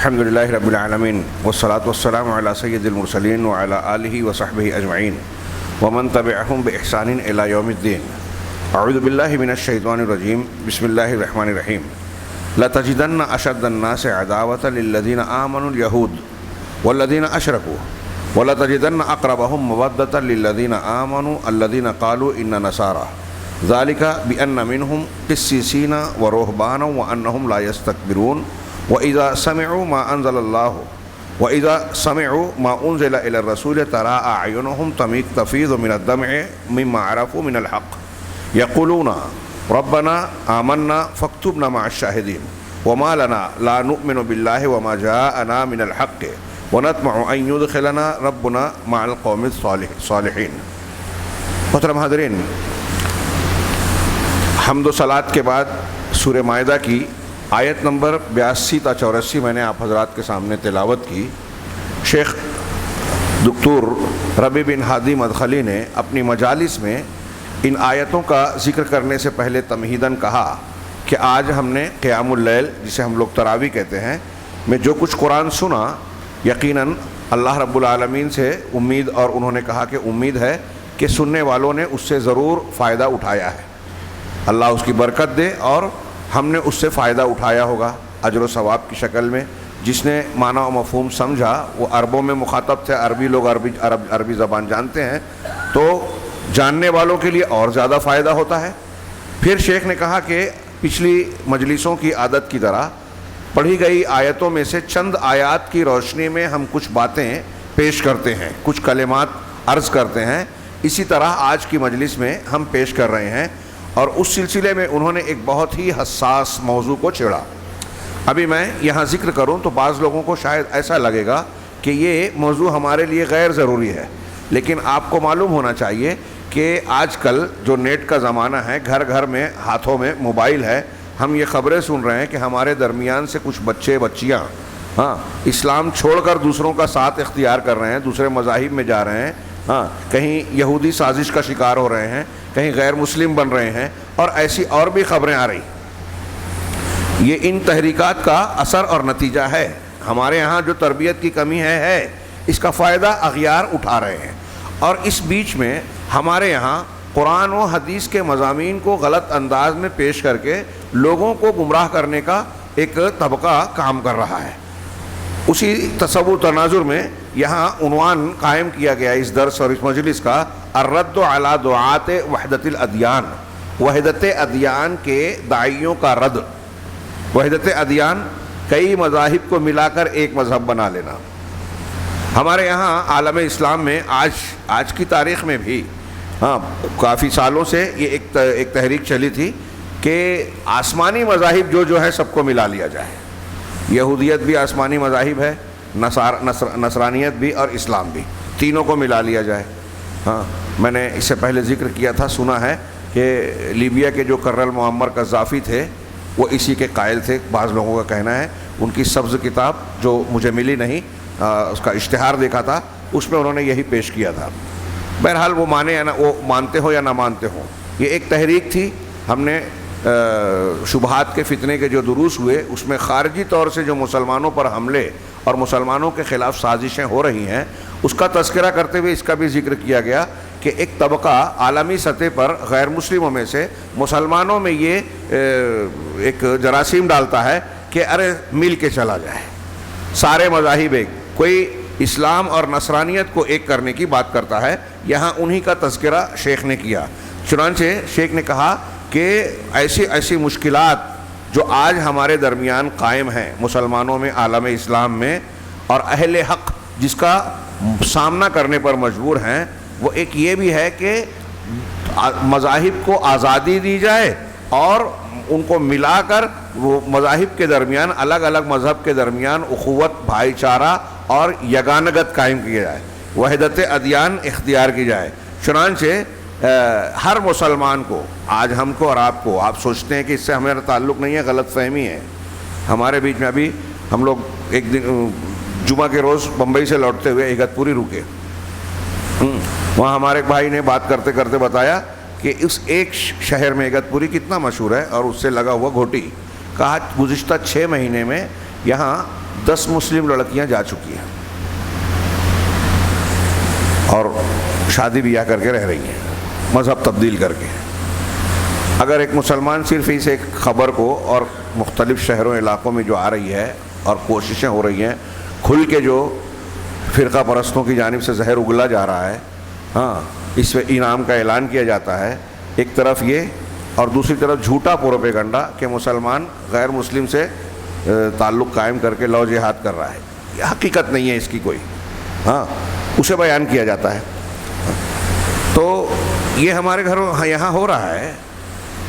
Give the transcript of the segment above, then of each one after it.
الحمد لله رب العالمين والصلاة والسلام على سيد المرسلين وعلى آله وصحبه أجمعين ومن تبعهم بإحسان إلى يوم الدين. أعوذ بالله من الشيطان الرجيم. بسم الله الرحمن الرحيم. لتجدن أشد الناس عداوة للذين آمنوا اليهود والذين أشركوا ولتجدن أقربهم مودة للذين آمنوا الذين قالوا إن نصارى ذلك بأن منهم قسيسين ورهبانا وأنهم لا يستكبرون وإذا سمعوا ما أنزل إلى الرسول ترى أعينهم تفيض من الدمع مما عرفوا من الحق يقولون ربنا آمنا فاكتبنا مع الشاهدين وما لنا لا نؤمن بالله وما جاءنا من الحق ونطمع أن يدخلنا ربنا مع القوم الصالحين. محترم حاضرین، حمد و صلات کے بعد سورہ مائدہ کی آیت نمبر 82 تا 84 میں نے آپ حضرات کے سامنے تلاوت کی. شیخ دکتور ربیع بن ہادی مدخلی نے اپنی مجالس میں ان آیتوں کا ذکر کرنے سے پہلے تمہیداً کہا کہ آج ہم نے قیام اللیل، جسے ہم لوگ تراویح کہتے ہیں، میں جو کچھ قرآن سنا، یقیناً اللہ رب العالمین سے امید، اور انہوں نے کہا کہ امید ہے کہ سننے والوں نے اس سے ضرور فائدہ اٹھایا ہے. اللہ اس کی برکت دے اور ہم نے اس سے فائدہ اٹھایا ہوگا اجر و ثواب کی شکل میں. جس نے معنی و مفہوم سمجھا، وہ عربوں میں مخاطب تھے، عربی لوگ عربی زبان جانتے ہیں، تو جاننے والوں کے لیے اور زیادہ فائدہ ہوتا ہے. پھر شیخ نے کہا کہ پچھلی مجلسوں کی عادت کی طرح پڑھی گئی آیتوں میں سے چند آیات کی روشنی میں ہم کچھ باتیں پیش کرتے ہیں، کچھ کلمات عرض کرتے ہیں. اسی طرح آج کی مجلس میں ہم پیش کر رہے ہیں، اور اس سلسلے میں انہوں نے ایک بہت ہی حساس موضوع کو چھیڑا. ابھی میں یہاں ذکر کروں تو بعض لوگوں کو شاید ایسا لگے گا کہ یہ موضوع ہمارے لیے غیر ضروری ہے، لیکن آپ کو معلوم ہونا چاہیے کہ آج کل جو نیٹ کا زمانہ ہے، گھر گھر میں ہاتھوں میں موبائل ہے. ہم یہ خبریں سن رہے ہیں کہ ہمارے درمیان سے کچھ بچے بچیاں اسلام چھوڑ کر دوسروں کا ساتھ اختیار کر رہے ہیں، دوسرے مذاہب میں جا رہے ہیں، کہیں یہودی سازش کا شکار ہو رہے ہیں، کہیں غیر مسلم بن رہے ہیں، اور ایسی اور بھی خبریں آ رہی. یہ ان تحریکات کا اثر اور نتیجہ ہے. ہمارے ہاں جو تربیت کی کمی ہے اس کا فائدہ اغیار اٹھا رہے ہیں، اور اس بیچ میں ہمارے یہاں قرآن و حدیث کے مضامین کو غلط انداز میں پیش کر کے لوگوں کو گمراہ کرنے کا ایک طبقہ کام کر رہا ہے. اسی تصور تناظر میں یہاں عنوان قائم کیا گیا اس درس اور اس مجلس کا، الرد علی دعات وحدت الادیان، وحدت ادیان کے داعیوں کا رد. وحدت ادیان، کئی مذاہب کو ملا کر ایک مذہب بنا لینا. ہمارے یہاں عالم اسلام میں آج کی تاریخ میں بھی کافی سالوں سے یہ ایک تحریک چلی تھی کہ آسمانی مذاہب جو ہے سب کو ملا لیا جائے. یہودیت بھی آسمانی مذاہب ہے، نصرانیت بھی اور اسلام بھی، تینوں کو ملا لیا جائے. میں نے اس سے پہلے ذکر کیا تھا، سنا ہے کہ لیبیا کے جو کرنل معمر قذافی تھے وہ اسی کے قائل تھے. بعض لوگوں کا کہنا ہے ان کی سبز کتاب جو مجھے ملی نہیں، اس کا اشتہار دیکھا تھا، اس میں انہوں نے یہی پیش کیا تھا. بہرحال وہ مانے یا نہ، وہ مانتے ہو یا نہ مانتے ہوں، یہ ایک تحریک تھی. ہم نے شبہات کے فتنے کے جو دروس ہوئے اس میں خارجی طور سے جو مسلمانوں پر حملے اور مسلمانوں کے خلاف سازشیں ہو رہی ہیں اس کا تذکرہ کرتے ہوئے اس کا بھی ذکر کیا گیا کہ ایک طبقہ عالمی سطح پر غیر مسلموں میں سے مسلمانوں میں یہ ایک جراثیم ڈالتا ہے کہ ارے مل کے چلا جائے، سارے مذاہب ایک، کوئی اسلام اور نصرانیت کو ایک کرنے کی بات کرتا ہے. یہاں انہی کا تذکرہ شیخ نے کیا. چنانچہ شیخ نے کہا کہ ایسی مشکلات جو آج ہمارے درمیان قائم ہیں مسلمانوں میں، عالم اسلام میں، اور اہل حق جس کا سامنا کرنے پر مجبور ہیں، وہ ایک یہ بھی ہے کہ مذاہب کو آزادی دی جائے اور ان کو ملا کر وہ مذاہب کے درمیان، الگ الگ مذہب کے درمیان اخوت، بھائی چارہ اور یگانگت قائم کی جائے، وحدت ادیان اختیار کی جائے. چنانچہ ہر مسلمان کو، آج ہم کو اور آپ کو، آپ سوچتے ہیں کہ اس سے ہمارا تعلق نہیں ہے، غلط فہمی ہے. ہمارے بیچ میں ابھی ہم لوگ ایک دن جمعہ کے روز بمبئی سے لوٹتے ہوئے اگتپوری رکے. وہاں ہمارے ایک بھائی نے بات کرتے کرتے بتایا کہ اس ایک شہر میں اگتپوری کتنا مشہور ہے اور اس سے لگا ہوا گھوٹی. کہا گزشتہ 6 مہینے میں یہاں 10 مسلم لڑکیاں جا چکی ہیں اور شادی بیاہ کر کے رہ رہی ہیں، مذہب تبدیل کر کے۔ اگر ایک مسلمان صرف اس ایک خبر کو، اور مختلف شہروں علاقوں میں جو آ رہی ہے اور کوششیں ہو رہی ہیں کھل کے، جو فرقہ پرستوں کی جانب سے زہر اگلا جا رہا ہے، ہاں اس پہ انعام کا اعلان کیا جاتا ہے، ایک طرف یہ اور دوسری طرف جھوٹا پروپیگنڈا کہ مسلمان غیر مسلم سے تعلق قائم کر کے لو جہاد کر رہا ہے، یہ حقیقت نہیں ہے اس کی کوئی، ہاں اسے بیان کیا جاتا ہے۔ تو یہ ہمارے گھروں یہاں ہو رہا ہے،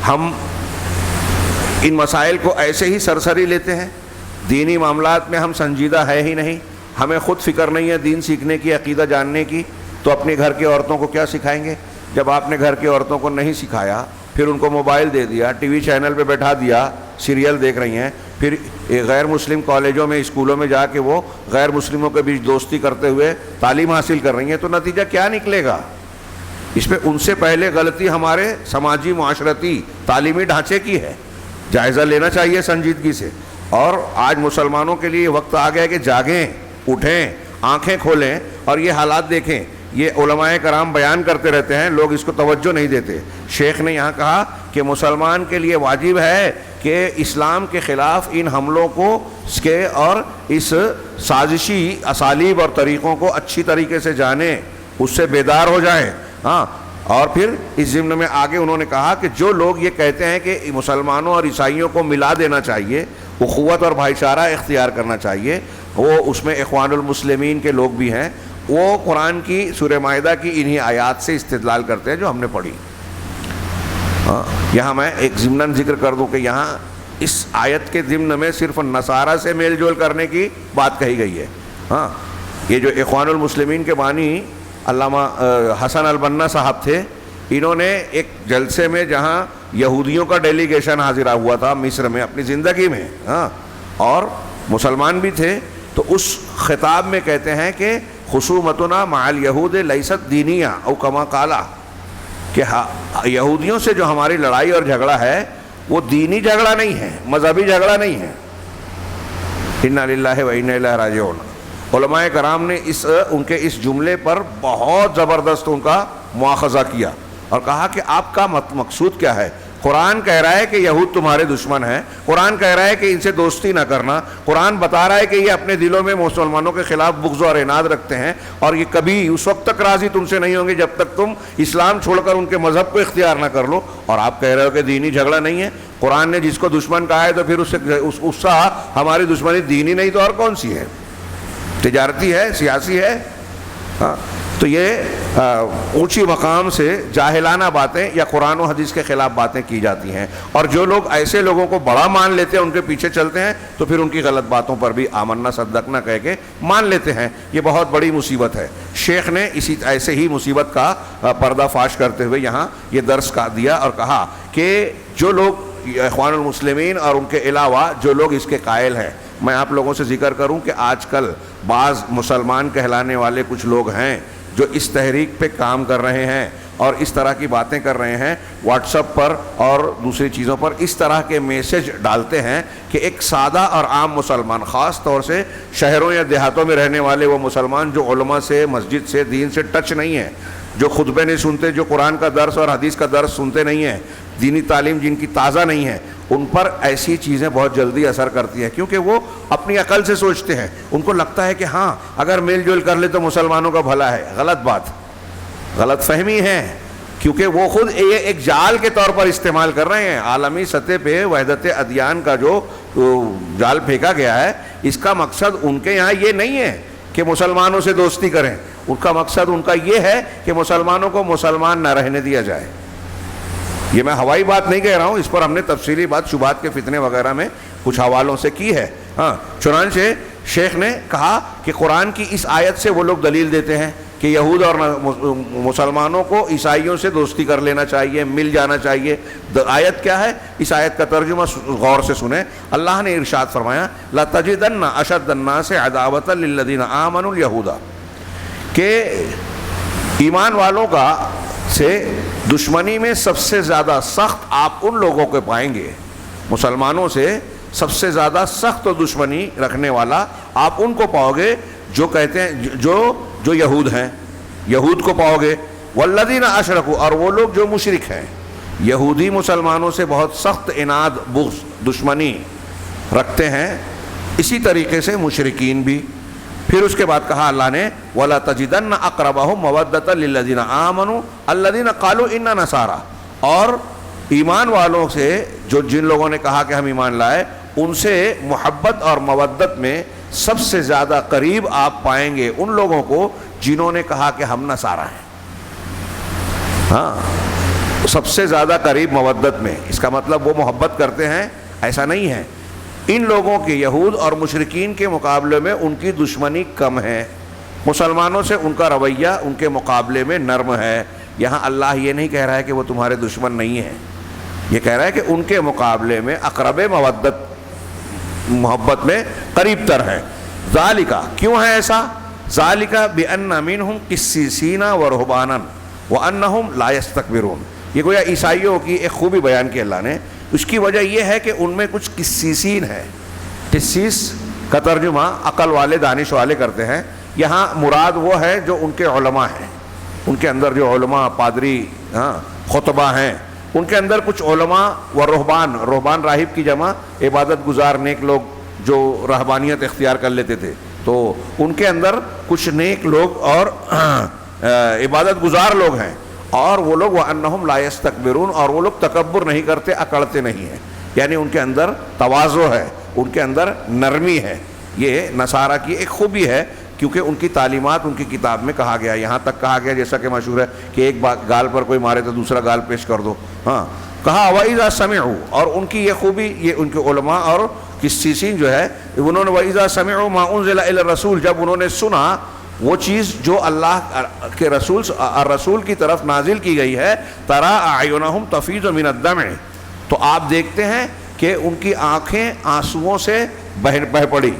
ہم ان مسائل کو ایسے ہی سرسری لیتے ہیں، دینی معاملات میں ہم سنجیدہ ہے ہی نہیں، ہمیں خود فکر نہیں ہے دین سیکھنے کی، عقیدہ جاننے کی، تو اپنے گھر کی عورتوں کو کیا سکھائیں گے؟ جب آپ نے گھر کی عورتوں کو نہیں سکھایا، پھر ان کو موبائل دے دیا، ٹی وی چینل پہ بیٹھا دیا، سیریل دیکھ رہی ہیں، پھر غیر مسلم کالجوں میں اسکولوں میں جا کے وہ غیر مسلموں کے بیچ دوستی کرتے ہوئے تعلیم حاصل کر رہی ہیں، تو نتیجہ کیا نکلے گا؟ اس میں ان سے پہلے غلطی ہمارے سماجی معاشرتی تعلیمی ڈھانچے کی ہے، جائزہ لینا چاہیے سنجیدگی سے۔ اور آج مسلمانوں کے لیے وقت آ گیا کہ جاگیں، اٹھیں، آنکھیں کھولیں اور یہ حالات دیکھیں۔ یہ علماء کرام بیان کرتے رہتے ہیں، لوگ اس کو توجہ نہیں دیتے۔ شیخ نے یہاں کہا کہ مسلمان کے لیے واجب ہے کہ اسلام کے خلاف ان حملوں کو اور اس سازشی اسالیب اور طریقوں کو اچھی طریقے سے جانیں، اس سے بیدار ہو جائیں، ہاں۔ اور پھر اس ضمن میں آگے انہوں نے کہا کہ جو لوگ یہ کہتے ہیں کہ مسلمانوں اور عیسائیوں کو ملا دینا چاہیے، اخوت اور بھائی چارہ اختیار کرنا چاہیے، وہ اس میں اخوان المسلمین کے لوگ بھی ہیں، وہ قرآن کی سورہ مائدہ کی انہی آیات سے استدلال کرتے ہیں جو ہم نے پڑھی۔ یہاں میں ایک ضمناً ذکر کر دوں کہ یہاں اس آیت کے ضمن میں صرف نصارہ سے میل جول کرنے کی بات کہی گئی ہے۔ ہاں، یہ جو اخوان المسلمین کے بانی علامہ حسن البنا صاحب تھے، انہوں نے ایک جلسے میں جہاں یہودیوں کا ڈیلیگیشن حاضرہ ہوا تھا مصر میں اپنی زندگی میں، ہاں، اور مسلمان بھی تھے، تو اس خطاب میں کہتے ہیں کہ خصومتنا مع الیہود لیست دینیہ او کما قالا، کہ یہودیوں سے جو ہماری لڑائی اور جھگڑا ہے وہ دینی جھگڑا نہیں ہے، مذہبی جھگڑا نہیں ہے۔ انا للہ و انا الیہ راجعون۔ علماء کرام نے ان کے اس جملے پر بہت زبردست ان کا مواخذہ کیا اور کہا کہ آپ کا مقصود کیا ہے؟ قرآن کہہ رہا ہے کہ یہود تمہارے دشمن ہیں، قرآن کہہ رہا ہے کہ ان سے دوستی نہ کرنا، قرآن بتا رہا ہے کہ یہ اپنے دلوں میں مسلمانوں کے خلاف بغض اور عناد رکھتے ہیں، اور یہ کبھی اس وقت تک راضی تم سے نہیں ہوں گے جب تک تم اسلام چھوڑ کر ان کے مذہب کو اختیار نہ کر لو، اور آپ کہہ رہے ہو کہ دینی جھگڑا نہیں ہے۔ قرآن نے جس کو دشمن کہا ہے تو پھر اس سے ہماری دشمنی دینی نہیں تو اور کون سی ہے؟ تجارتی ہے، سیاسی ہے؟ ہاں، تو یہ اونچی مقام سے جاہلانہ باتیں یا قرآن و حدیث کے خلاف باتیں کی جاتی ہیں، اور جو لوگ ایسے لوگوں کو بڑا مان لیتے ہیں، ان کے پیچھے چلتے ہیں، تو پھر ان کی غلط باتوں پر بھی آمنا صدقنا کہہ کے مان لیتے ہیں۔ یہ بہت بڑی مصیبت ہے۔ شیخ نے ایسے ہی مصیبت کا پردہ فاش کرتے ہوئے یہاں یہ درس کا دیا اور کہا کہ جو لوگ اخوان المسلمین اور ان کے علاوہ جو لوگ اس کے قائل ہیں، میں آپ لوگوں سے ذکر کروں کہ آج کل بعض مسلمان کہلانے والے کچھ لوگ ہیں جو اس تحریک پہ کام کر رہے ہیں اور اس طرح کی باتیں کر رہے ہیں، واٹس ایپ پر اور دوسری چیزوں پر اس طرح کے میسج ڈالتے ہیں کہ ایک سادہ اور عام مسلمان، خاص طور سے شہروں یا دیہاتوں میں رہنے والے وہ مسلمان جو علماء سے، مسجد سے، دین سے ٹچ نہیں ہیں، جو خطبے نہیں سنتے، جو قرآن کا درس اور حدیث کا درس سنتے نہیں ہیں، دینی تعلیم جن کی تازہ نہیں ہے، ان پر ایسی چیزیں بہت جلدی اثر کرتی ہیں، کیونکہ وہ اپنی عقل سے سوچتے ہیں، ان کو لگتا ہے کہ ہاں اگر میل جول کر لے تو مسلمانوں کا بھلا ہے۔ غلط بات، غلط فہمی ہے، کیونکہ وہ خود یہ ایک جال کے طور پر استعمال کر رہے ہیں۔ عالمی سطح پہ وحدت ادیان کا جو جال پھینکا گیا ہے، اس کا مقصد ان کے یہاں یہ نہیں ہے کہ مسلمانوں سے دوستی کریں، ان کا مقصد ان کا یہ ہے کہ مسلمانوں کو مسلمان نہ رہنے دیا جائے۔ یہ میں ہوائی بات نہیں کہہ رہا ہوں، اس پر ہم نے تفصیلی بات شبہات کے فتنے وغیرہ میں کچھ حوالوں سے کی ہے۔ ہاں، چنانچہ شیخ نے کہا کہ قرآن کی اس آیت سے وہ لوگ دلیل دیتے ہیں کہ یہود اور مسلمانوں کو عیسائیوں سے دوستی کر لینا چاہیے، مل جانا چاہیے۔ آیت کیا ہے؟ اس آیت کا ترجمہ غور سے سنیں۔ اللہ نے ارشاد فرمایا لَتَجِدَنَّ أَشَدَّ النَّاسِ عَدَاوَةً لِلَّذِينَ آمَنُوا الْيَهُودَ، کہ ایمان والوں کا سے دشمنی میں سب سے زیادہ سخت آپ ان لوگوں کو پائیں گے، مسلمانوں سے سب سے زیادہ سخت دشمنی رکھنے والا آپ ان کو پاؤ گے جو کہتے ہیں جو یہود ہیں، یہود کو پاؤ گے، والذین اشرکوا، اور وہ لوگ جو مشرک ہیں۔ یہودی مسلمانوں سے بہت سخت عناد، بغض، دشمنی رکھتے ہیں، اسی طریقے سے مشرکین بھی۔ پھر اس کے بعد کہا اللہ نے وَلَا تَجِدَنَّ أَقْرَبَهُمْ مَوَدَّةً لِلَّذِينَ آمَنُوا الَّذِينَ قَالُوا إِنَّا نَصَارَىٰ، اور ایمان والوں سے جو جن لوگوں نے کہا کہ ہم ایمان لائے، ان سے محبت اور مودت میں سب سے زیادہ قریب آپ پائیں گے ان لوگوں کو جنہوں نے کہا کہ ہم نصارہ ہیں۔ ہاں، سب سے زیادہ قریب مودت میں، اس کا مطلب وہ محبت کرتے ہیں ایسا نہیں ہے۔ ان لوگوں کے، یہود اور مشرکین کے مقابلے میں ان کی دشمنی کم ہے، مسلمانوں سے ان کا رویہ ان کے مقابلے میں نرم ہے۔ یہاں اللہ یہ نہیں کہہ رہا ہے کہ وہ تمہارے دشمن نہیں ہیں، یہ کہہ رہا ہے کہ ان کے مقابلے میں اقرب مودت، محبت میں قریب تر ہے۔ ذالک، کیوں ہے ایسا؟ ذالک بأن منہم قسیسین ورہبانا وانہم لا یستکبرون، یہ گویا عیسائیوں کی ایک خوبی بیان کی اللہ نے۔ اس کی وجہ یہ ہے کہ ان میں کچھ قسیسین ہے۔ قسیس کا ترجمہ عقل والے، دانش والے کرتے ہیں، یہاں مراد وہ ہے جو ان کے علماء ہیں، ان کے اندر جو علماء، پادری، خطبہ ہیں، ان کے اندر کچھ علماء و رہبان، رہبان راہب کی جمع، عبادت گزار نیک لوگ جو رہبانیت اختیار کر لیتے تھے، تو ان کے اندر کچھ نیک لوگ اور عبادت گزار لوگ ہیں، اور وہ لوگ وَأَنَّهُمْ لَا يَسْتَكْبِرُونَ، اور وہ لوگ تکبر نہیں کرتے، اکڑتے نہیں ہیں، یعنی ان کے اندر تواضع ہے، ان کے اندر نرمی ہے۔ یہ نصارہ کی ایک خوبی ہے، کیونکہ ان کی تعلیمات ان کی کتاب میں کہا گیا، یہاں تک کہا گیا جیسا کہ مشہور ہے کہ ایک گال پر کوئی مارے تو دوسرا گال پیش کر دو۔ ہاں، کہا وَإِذَا سَمِعُوا، اور ان کی یہ خوبی، یہ ان کے علماء اور قسیسین جو ہے، انہوں نے وَإِذَا سَمِعُوا مَا أُنزِلَ إِلَى الرَّسُولِ، جب انہوں نے سنا وہ چیز جو اللہ کے رسول کی طرف نازل کی گئی ہے، تَرَىٰ أَعْيُنَهُمْ تَفِيضُ مِنَ الدَّمْعِ، تو آپ دیکھتے ہیں کہ ان کی آنکھیں آنسوؤں سے بہہ پڑی،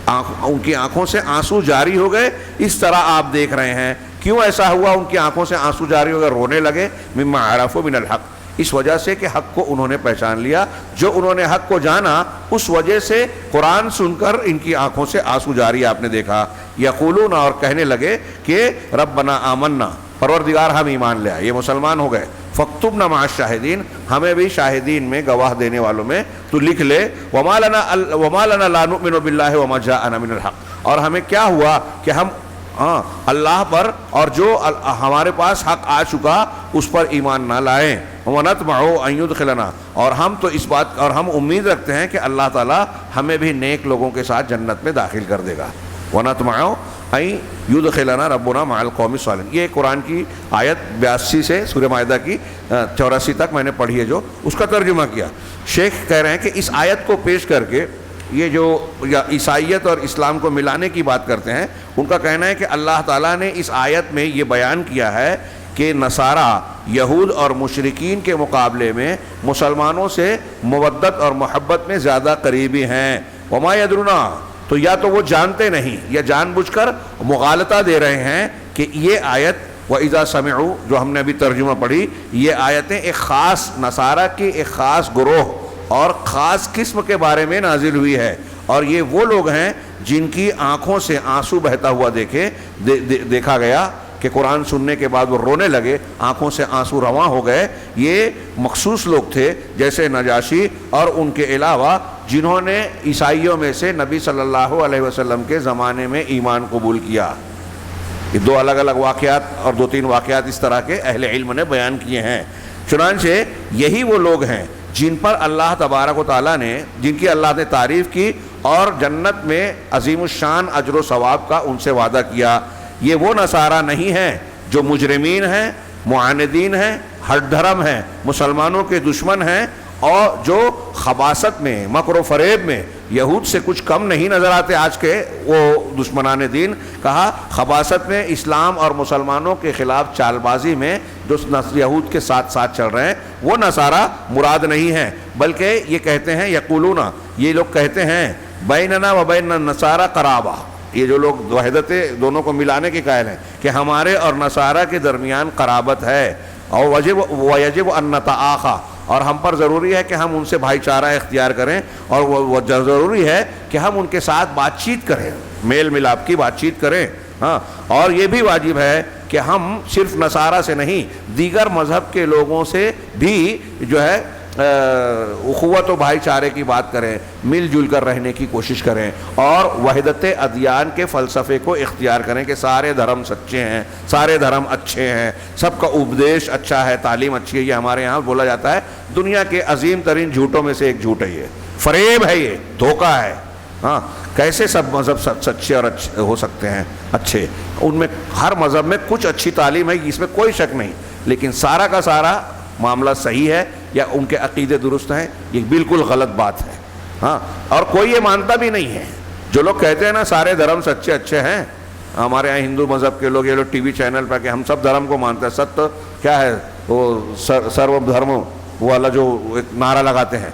ان کی آنکھوں سے آنسو جاری ہو گئے، اس طرح آپ دیکھ رہے ہیں۔ کیوں ایسا ہوا ان کی آنکھوں سے آنسو جاری ہو گئے، رونے لگے؟ مما عرفوا من الحق، اس وجہ سے کہ حق کو انہوں نے پہچان لیا، جو انہوں نے حق کو جانا اس وجہ سے قرآن سن کر ان کی آنکھوں سے آنسو جاری آپ نے دیکھا۔ یقولون، اور کہنے لگے کہ ربنا آمنا، پروردگار ہم ایمان لے آئے، یہ مسلمان ہو گئے، فاکتبنا مع الشاہدین، ہمیں بھی شاہدین میں، گواہ دینے والوں میں تو لکھ لے۔ وما لنا لا نؤمن باللہ وما جاءنا من الحق، اور ہمیں کیا ہوا کہ ہم اللہ پر اور جو ہمارے پاس حق آ چکا اس پر ایمان نہ لائیں۔ ونطمع ان يدخلنا، اور ہم تو اس بات، اور ہم امید رکھتے ہیں کہ اللہ تعالی ہمیں بھی نیک لوگوں کے ساتھ جنت میں داخل کر دے گا۔ ونطمع ان يدخلنا ربنا مع القوم الصالحین، یہ قرآن کی آیت 82 سے سورہ مائدہ کی 84 تک میں نے پڑھی ہے، جو اس کا ترجمہ کیا۔ شیخ کہہ رہے ہیں کہ اس آیت کو پیش کر کے یہ جو عیسائیت اور اسلام کو ملانے کی بات کرتے ہیں، ان کا کہنا ہے کہ اللہ تعالیٰ نے اس آیت میں یہ بیان کیا ہے کہ نصارہ یہود اور مشرکین کے مقابلے میں مسلمانوں سے مودت اور محبت میں زیادہ قریبی ہیں۔ وما یدرونا، تو یا تو وہ جانتے نہیں یا جان بوجھ کر مغالطہ دے رہے ہیں کہ یہ آیت وَإِذَا سَمِعُوا جو ہم نے ابھی ترجمہ پڑھی، یہ آیتیں ایک خاص نصارہ کی ایک خاص گروہ اور خاص قسم کے بارے میں نازل ہوئی ہے، اور یہ وہ لوگ ہیں جن کی آنکھوں سے آنسو بہتا ہوا دیکھا گیا کہ قرآن سننے کے بعد وہ رونے لگے، آنکھوں سے آنسو رواں ہو گئے۔ یہ مخصوص لوگ تھے جیسے نجاشی اور ان کے علاوہ جنہوں نے عیسائیوں میں سے نبی صلی اللہ علیہ وسلم کے زمانے میں ایمان قبول کیا۔ یہ دو الگ الگ واقعات اور 2-3 واقعات اس طرح کے اہل علم نے بیان کیے ہیں۔ چنانچہ یہی وہ لوگ ہیں جن پر اللہ تبارک و تعالیٰ نے، جن کی اللہ نے تعریف کی اور جنت میں عظیم الشان اجر و ثواب کا ان سے وعدہ کیا۔ یہ وہ نصارہ نہیں ہیں جو مجرمین ہیں، معاندین ہیں، ہٹ دھرم ہیں، مسلمانوں کے دشمن ہیں، اور جو خباثت میں، مکر و فریب میں یہود سے کچھ کم نہیں نظر آتے۔ آج کے وہ دشمنان دین، کہا خباثت میں اسلام اور مسلمانوں کے خلاف چال بازی میں جو یہود کے ساتھ ساتھ چل رہے ہیں، وہ نصارہ مراد نہیں ہیں، بلکہ یہ کہتے ہیں، یقولون، یہ لوگ کہتے ہیں بیننا و بین النصارى قرابہ، یہ جو لوگ وحدت دونوں کو ملانے کے قائل ہیں کہ ہمارے اور نصارہ کے درمیان قرابت ہے، اور ویجب ان نتآخی، اور ہم پر ضروری ہے کہ ہم ان سے بھائی چارہ اختیار کریں, اور وہ ضروری ہے کہ ہم ان کے ساتھ بات چیت کریں, میل ملاپ کی بات چیت کریں. ہاں, اور یہ بھی واجب ہے کہ ہم صرف نصارہ سے نہیں, دیگر مذہب کے لوگوں سے بھی جو ہے اخوت و بھائی چارے کی بات کریں, مل جل کر رہنے کی کوشش کریں, اور وحدت ادیان کے فلسفے کو اختیار کریں کہ سارے دھرم سچے ہیں, سارے دھرم اچھے ہیں, سب کا اپدیش اچھا ہے, تعلیم اچھی ہے. یہ ہمارے یہاں بولا جاتا ہے دنیا کے عظیم ترین جھوٹوں میں سے ایک جھوٹ ہے, یہ فریب ہے, یہ دھوکہ ہے. ہاں, کیسے سب مذہب سچے اور اچھے ہو سکتے ہیں؟ اچھے, ان میں ہر مذہب میں کچھ اچھی تعلیم ہے, اس میں کوئی شک نہیں, لیکن سارا کا سارا معاملہ صحیح ہے یا ان کے عقیدے درست ہیں؟ یہ بالکل غلط بات ہے. ہاں, اور کوئی یہ مانتا بھی نہیں ہے. جو لوگ کہتے ہیں نا سارے دھرم سچے اچھے ہیں, ہمارے یہاں ہندو مذہب کے لوگ یہ لوگ ٹی وی چینل پہ کہ ہم سب دھرم کو مانتے ہیں, ست کیا ہے وہ سرو دھرم وہ والا جو ایک نعرہ لگاتے ہیں,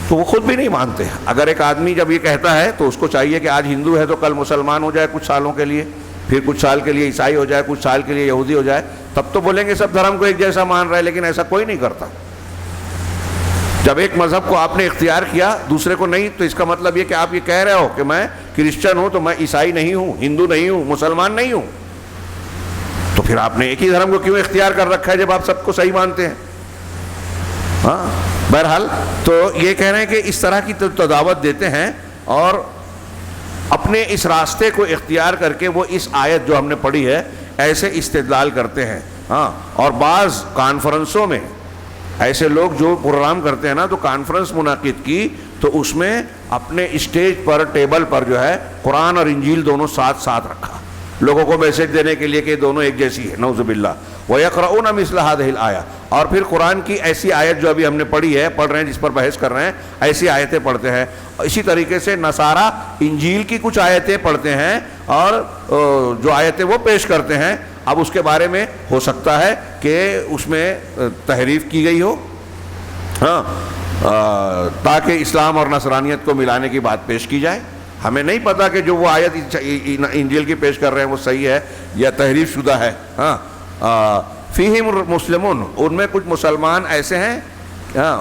تو وہ خود بھی نہیں مانتے. اگر ایک آدمی جب یہ کہتا ہے تو اس کو چاہیے کہ آج ہندو ہے تو کل مسلمان ہو جائے کچھ سالوں کے لیے, پھر کچھ سال کے لیے عیسائی ہو جائے, کچھ سال کے لیے یہودی ہو جائے, تب تو بولیں گے سب دھرم کو ایک جیسا مان رہے. لیکن ایسا کوئی نہیں کرتا. جب ایک مذہب کو آپ نے اختیار کیا دوسرے کو نہیں, تو اس کا مطلب یہ کہ آپ یہ کہہ رہے ہو کہ میں کرسچن ہوں تو میں عیسائی نہیں ہوں, ہندو نہیں ہوں, مسلمان نہیں ہوں. تو پھر آپ نے ایک ہی دھرم کو کیوں اختیار کر رکھا ہے جب آپ سب کو صحیح مانتے ہیں؟ ہاں, بہرحال تو یہ کہہ رہے ہیں کہ اس طرح کی دعوت دیتے ہیں, اور اپنے اس راستے کو اختیار کر کے وہ اس آیت جو ہم نے پڑھی ہے ایسے استدلال کرتے ہیں. ہاں, اور بعض کانفرنسوں میں ایسے لوگ جو پروگرام کرتے ہیں نا, تو کانفرنس منعقد کی تو اس میں اپنے اسٹیج پر ٹیبل پر جو ہے قرآن اور انجیل دونوں ساتھ ساتھ رکھا, لوگوں کو میسج دینے کے لیے کہ دونوں ایک جیسی ہے. نعوذ باللہ. وَيَقْرَؤُونَ مِثْلَ هَذِهِ الْآيَةِ, اور پھر قرآن کی ایسی آیت جو ابھی ہم نے پڑھی ہے, پڑھ رہے ہیں, جس پر بحث کر رہے ہیں, ایسی آیتیں پڑھتے ہیں. اسی طریقے سے نصارہ انجیل کی کچھ آیتیں پڑھتے ہیں اور جو آیتیں وہ پیش کرتے ہیں, اب اس کے بارے میں ہو سکتا ہے کہ اس میں تحریف کی گئی ہو, ہاں, تاکہ اسلام اور نصرانیت کو ملانے کی بات پیش کی جائے. ہمیں نہیں پتا کہ جو وہ آیت انجیل کی پیش کر رہے ہیں وہ صحیح ہے یا تحریف شدہ ہے. ہاں, فیہم مسلمون, ان میں کچھ مسلمان ایسے ہیں.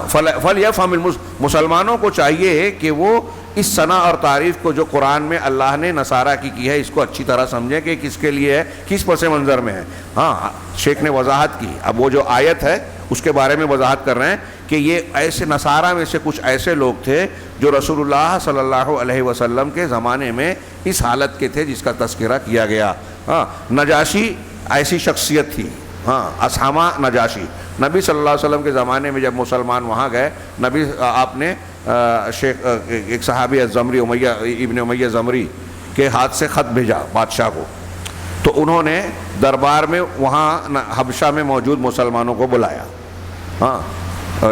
فلیفہم مسلمانوں کو چاہیے کہ وہ اس ثنا اور تعریف کو جو قرآن میں اللہ نے نصارہ کی ہے اس کو اچھی طرح سمجھیں کہ کس کے لیے ہے, کس پس منظر میں ہے. ہاں, شیخ نے وضاحت کی. اب وہ جو آیت ہے اس کے بارے میں وضاحت کر رہے ہیں کہ یہ ایسے نصارہ میں سے کچھ ایسے لوگ تھے جو رسول اللہ صلی اللہ علیہ وسلم کے زمانے میں اس حالت کے تھے جس کا تذکرہ کیا گیا. ہاں, نجاشی ایسی شخصیت تھی. ہاں, اسامہ نجاشی, نبی صلی اللہ علیہ وسلم کے زمانے میں جب مسلمان وہاں گئے, نبی آپ نے شیخ ایک صحابی زمری ابن امیہ زمری کے ہاتھ سے خط بھیجا بادشاہ کو, تو انہوں نے دربار میں وہاں حبشہ میں موجود مسلمانوں کو بلایا. ہاں,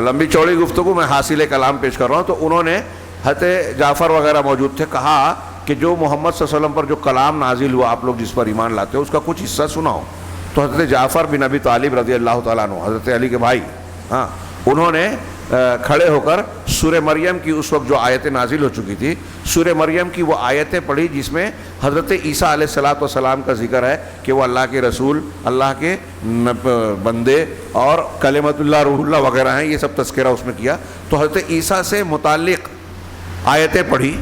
لمبی چوڑی گفتگو میں حاصل کلام پیش کر رہا ہوں. تو انہوں نے حضرت جعفر وغیرہ موجود تھے, کہا کہ جو محمد صلی اللہ علیہ وسلم پر جو کلام نازل ہوا آپ لوگ جس پر ایمان لاتے ہو اس کا کچھ حصہ سناؤ. تو حضرت جعفر بن ابی طالب رضی اللہ تعالیٰ عنہ, حضرت علی کے بھائی, ہاں, انہوں نے کھڑے ہو کر سورہ مریم کی اس وقت جو آیتیں نازل ہو چکی تھی, سورہ مریم کی وہ آیتیں پڑھی جس میں حضرت عیسیٰ علیہ السلام کا ذکر ہے کہ وہ اللہ کے رسول, اللہ کے بندے اور کلمۃ اللہ روح اللہ وغیرہ ہیں, یہ سب تذکرہ اس میں کیا. تو حضرت عیسیٰ سے متعلق آیتیں پڑھی.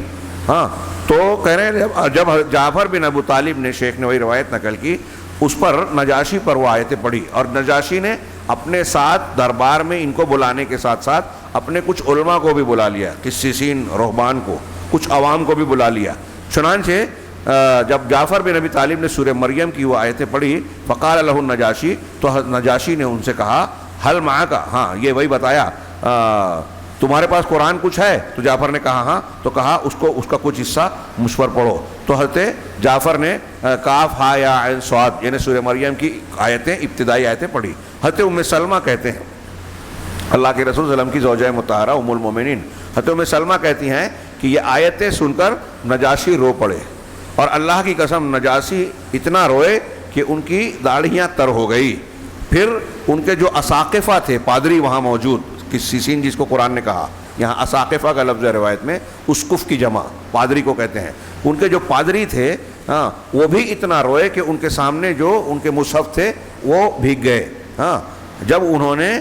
ہاں, تو کہہ رہے ہیں جب جعفر بن ابو طالب نے, شیخ نے وہی روایت نقل کی, اس پر نجاشی پر وہ آیتیں پڑھی, اور نجاشی نے اپنے ساتھ دربار میں ان کو بلانے کے ساتھ ساتھ اپنے کچھ علماء کو بھی بلا لیا, قسیسین رہبان کو, کچھ عوام کو بھی بلا لیا. چنانچہ جب جعفر بن ابی طالب نے سورہ مریم کی وہ آیتیں پڑھی, فقال لہ النجاشی, تو نجاشی نے ان سے کہا حل معک, ہاں, یہ وہی بتایا تمہارے پاس قرآن کچھ ہے؟ تو جعفر نے کہا ہاں. تو کہا اس کا کچھ حصہ مجھ پر پڑھو. تو حضرت جعفر نے کاف ہا یا عین صاد یعنی سورہ مریم کی آیتیں, ابتدائی آیتیں پڑھی. حضرت ام سلمہ کہتے ہیں, اللہ کے رسول صلی اللہ علیہ وسلم کی زوجہ مطہرہ ام المومنین, حضرت ام سلمہ کہتی ہیں کہ یہ آیتیں سن کر نجاشی رو پڑے, اور اللہ کی قسم نجاشی اتنا روئے کہ ان کی داڑھیاں تر ہو گئی. پھر ان کے جو اساقفہ تھے, پادری وہاں موجود, قسیسین جس کو قرآن نے کہا, یہاں اساقفہ کا لفظ ہے روایت میں, اسقف کی جمع پادری کو کہتے ہیں. ان کے جو پادری تھے, ہاں, وہ بھی اتنا روئے کہ ان کے سامنے جو ان کے مصحف تھے وہ بھیگ گئے. ہاں, جب انہوں نے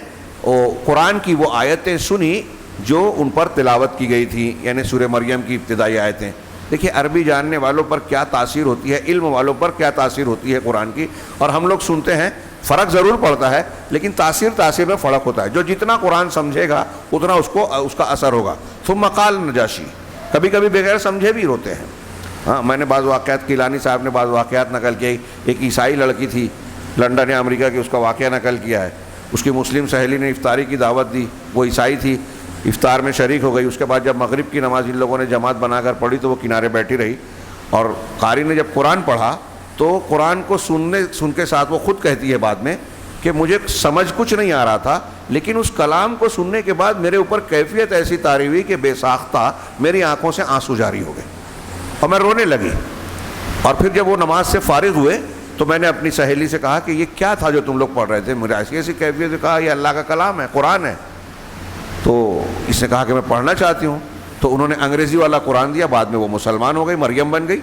قرآن کی وہ آیتیں سنی جو ان پر تلاوت کی گئی تھی، یعنی سورہ مریم کی ابتدائی آیتیں. دیکھیے عربی جاننے والوں پر کیا تاثیر ہوتی ہے، علم والوں پر کیا تاثیر ہوتی ہے قرآن کی. اور ہم لوگ سنتے ہیں، فرق ضرور پڑتا ہے لیکن تاثیر میں فرق ہوتا ہے. جو جتنا قرآن سمجھے گا اتنا اس کا اثر ہوگا. ثم قال نجاشی، کبھی کبھی بغیر سمجھے بھی روتے ہیں. ہاں، میں نے بعض واقعات، کیلانی صاحب نے بعض واقعات نقل کیے. ایک عیسائی لڑکی تھی لنڈن یا امریکہ کی، اس کا واقعہ نقل کیا ہے. اس کی مسلم سہیلی نے افطاری کی دعوت دی، وہ عیسائی تھی، افطار میں شریک ہو گئی. اس کے بعد جب مغرب کی نماز ان لوگوں نے جماعت بنا کر پڑھی تو وہ کنارے بیٹھی رہی. اور قاری نے جب قرآن پڑھا تو قرآن کو سن کے ساتھ وہ خود کہتی ہے بعد میں کہ مجھے سمجھ کچھ نہیں آ رہا تھا، لیکن اس کلام کو سننے کے بعد میرے اوپر کیفیت ایسی طاری ہوئی کہ بے ساختہ میری آنکھوں سے آنسو جاری ہو گئے اور میں رونے لگی. اور پھر جب وہ نماز سے فارغ ہوئے تو میں نے اپنی سہیلی سے کہا کہ یہ کیا تھا جو تم لوگ پڑھ رہے تھے؟ مجھے ایسی کیفیت سے کہا یہ اللہ کا کلام ہے، قرآن ہے. تو اس نے کہا کہ میں پڑھنا چاہتی ہوں. تو انہوں نے انگریزی والا قرآن دیا، بعد میں وہ مسلمان ہو گئی، مریم بن گئی.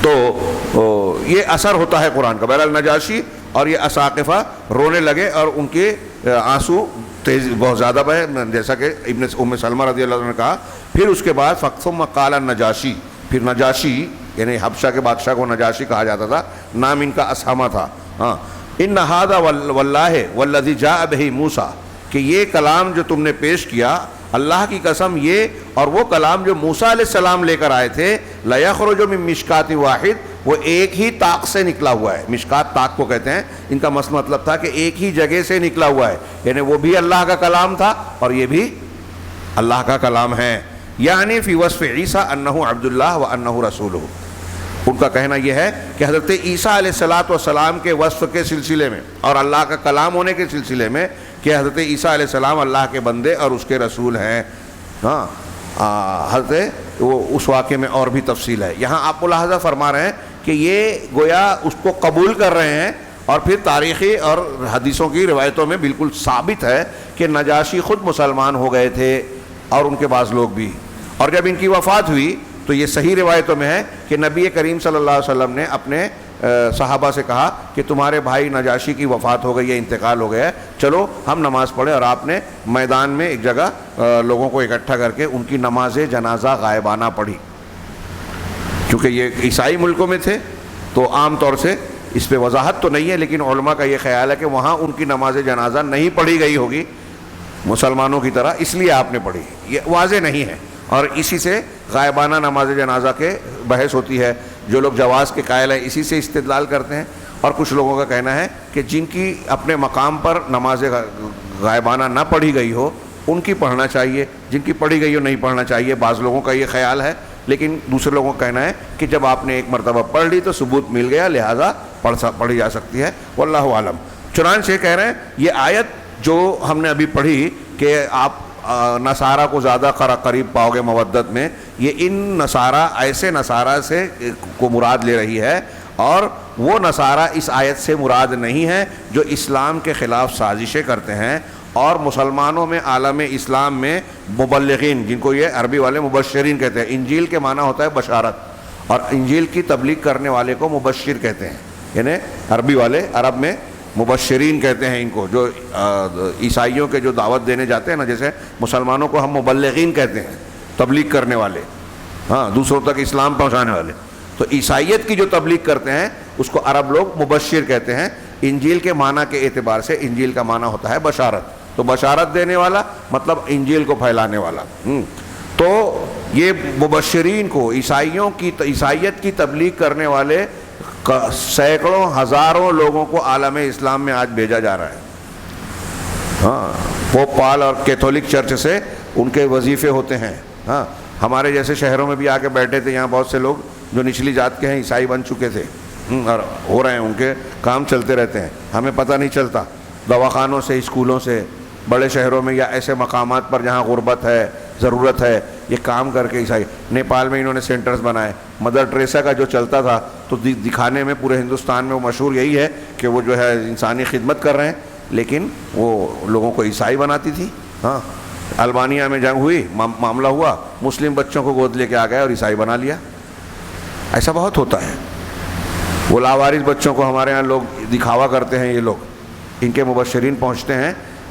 تو یہ اثر ہوتا ہے قرآن کا. بہرحال نجاشی اور یہ اساقفہ رونے لگے اور ان کے آنسو تیز بہت زیادہ بہے، جیسا کہ ابن ام سلمہ رضی اللہ عنہ نے کہا. پھر اس کے بعد ثم قال نجاشی، پھر نجاشی یعنی حبشہ کے بادشاہ کو نجاشی کہا جاتا تھا، نام ان کا اسامہ تھا. ہاں، ان ھذا واللہ والذی جاء بہ موسیٰ، کہ یہ کلام جو تم نے پیش کیا، اللہ کی قسم یہ اور وہ کلام جو موسیٰ علیہ السلام لے کر آئے تھے، لیخرج من مشکات واحد، وہ ایک ہی طاق سے نکلا ہوا ہے. مشکات طاق کو کہتے ہیں. ان کا مطلب تھا کہ ایک ہی جگہ سے نکلا ہوا ہے، یعنی وہ بھی اللہ کا کلام تھا اور یہ بھی اللہ کا کلام ہے. یعنی فی وصف عیسیٰ انہ عبد اللہ و انہ رسولہ. ان کا کہنا یہ ہے کہ حضرت عیسیٰ علیہ السلام کے وصف کے سلسلے میں اور اللہ کا کلام ہونے کے سلسلے میں کہ حضرت عیسیٰ علیہ السلام اللہ کے بندے اور اس کے رسول ہیں. ہاں، حضرت وہ اس واقعے میں اور بھی تفصیل ہے. یہاں آپ ملاحظہ فرما رہے ہیں کہ یہ گویا اس کو قبول کر رہے ہیں اور پھر تاریخی اور حدیثوں کی روایتوں میں بالکل ثابت ہے کہ نجاشی خود مسلمان ہو گئے تھے اور ان کے بعض لوگ بھی. اور جب ان کی وفات ہوئی تو یہ صحیح روایتوں میں ہے کہ نبی کریم صلی اللہ علیہ وسلم نے اپنے صحابہ سے کہا کہ تمہارے بھائی نجاشی کی وفات ہو گئی ہے، انتقال ہو گیا ہے، چلو ہم نماز پڑھیں. اور آپ نے میدان میں ایک جگہ لوگوں کو اکٹھا کر کے ان کی نماز جنازہ غائبانہ پڑھی. کیونکہ یہ عیسائی ملکوں میں تھے تو عام طور سے اس پہ وضاحت تو نہیں ہے، لیکن علماء کا یہ خیال ہے کہ وہاں ان کی نماز جنازہ نہیں پڑھی گئی ہوگی مسلمانوں کی طرح، اس لیے آپ نے پڑھی. یہ واضح نہیں ہے. اور اسی سے غائبانہ نماز جنازہ کے بحث ہوتی ہے. جو لوگ جواز کے قائل ہیں اسی سے استدلال کرتے ہیں. اور کچھ لوگوں کا کہنا ہے کہ جن کی اپنے مقام پر نماز غائبانہ نہ پڑھی گئی ہو ان کی پڑھنا چاہیے، جن کی پڑھی گئی ہو نہیں پڑھنا چاہیے. بعض لوگوں کا یہ خیال ہے، لیکن دوسرے لوگوں کا کہنا ہے کہ جب آپ نے ایک مرتبہ پڑھ لی تو ثبوت مل گیا، لہٰذا پڑھی جا سکتی ہے. واللہ عالم. چنانچہ کہہ رہے ہیں یہ آیت جو ہم نے ابھی پڑھی کہ آپ نصارہ کو زیادہ قریب پاؤ گے مودت میں، یہ ان نصارہ ایسے نصارہ سے کو مراد لے رہی ہے. اور وہ نصارہ اس آیت سے مراد نہیں ہے جو اسلام کے خلاف سازشیں کرتے ہیں اور مسلمانوں میں عالم اسلام میں مبلغین، جن کو یہ عربی والے مبشرین کہتے ہیں. انجیل کے معنی ہوتا ہے بشارت، اور انجیل کی تبلیغ کرنے والے کو مبشر کہتے ہیں. یعنی عربی والے عرب میں مبشرین کہتے ہیں ان کو، جو عیسائیوں کے جو دعوت دینے جاتے ہیں نا، جیسے مسلمانوں کو ہم مبلغین کہتے ہیں، تبلیغ کرنے والے، ہاں، دوسروں تک اسلام پہنچانے والے. تو عیسائیت کی جو تبلیغ کرتے ہیں اس کو عرب لوگ مبشر کہتے ہیں. انجیل کے معنی کے اعتبار سے انجیل کا معنی ہوتا ہے بشارت. تو بشارت دینے والا مطلب انجیل کو پھیلانے والا. تو یہ مبشرین کو عیسائیت کی تبلیغ کرنے والے سینکڑوں ہزاروں لوگوں کو عالم اسلام میں آج بھیجا جا رہا ہے. ہاں، پوپ پال اور کیتھولک چرچ سے ان کے وظیفے ہوتے ہیں. ہاں، ہمارے جیسے شہروں میں بھی آ کے بیٹھے تھے یہاں بہت سے لوگ جو نچلی ذات کے ہیں، عیسائی بن چکے تھے اور ہو رہے ہیں، ان کے کام چلتے رہتے ہیں، ہمیں پتہ نہیں چلتا. دواخانوں سے، اسکولوں سے، بڑے شہروں میں یا ایسے مقامات پر جہاں غربت ہے، ضرورت ہے، یہ کام کر کے عیسائی. نیپال میں انہوں نے سینٹرز بنائے. مدر ٹریسا کا جو چلتا تھا تو دکھانے میں پورے ہندوستان میں وہ مشہور یہی ہے کہ وہ جو ہے انسانی خدمت کر رہے ہیں، لیکن وہ لوگوں کو عیسائی بناتی تھی. ہاں، البانیہ میں جنگ ہوئی، معاملہ ہوا، مسلم بچوں کو گود لے کے آ گئے اور عیسائی بنا لیا. ایسا بہت ہوتا ہے. وہ لاوارث بچوں کو ہمارے ہاں لوگ دکھاوا کرتے ہیں، یہ لوگ ان کے مبشرین پہنچتے ہیں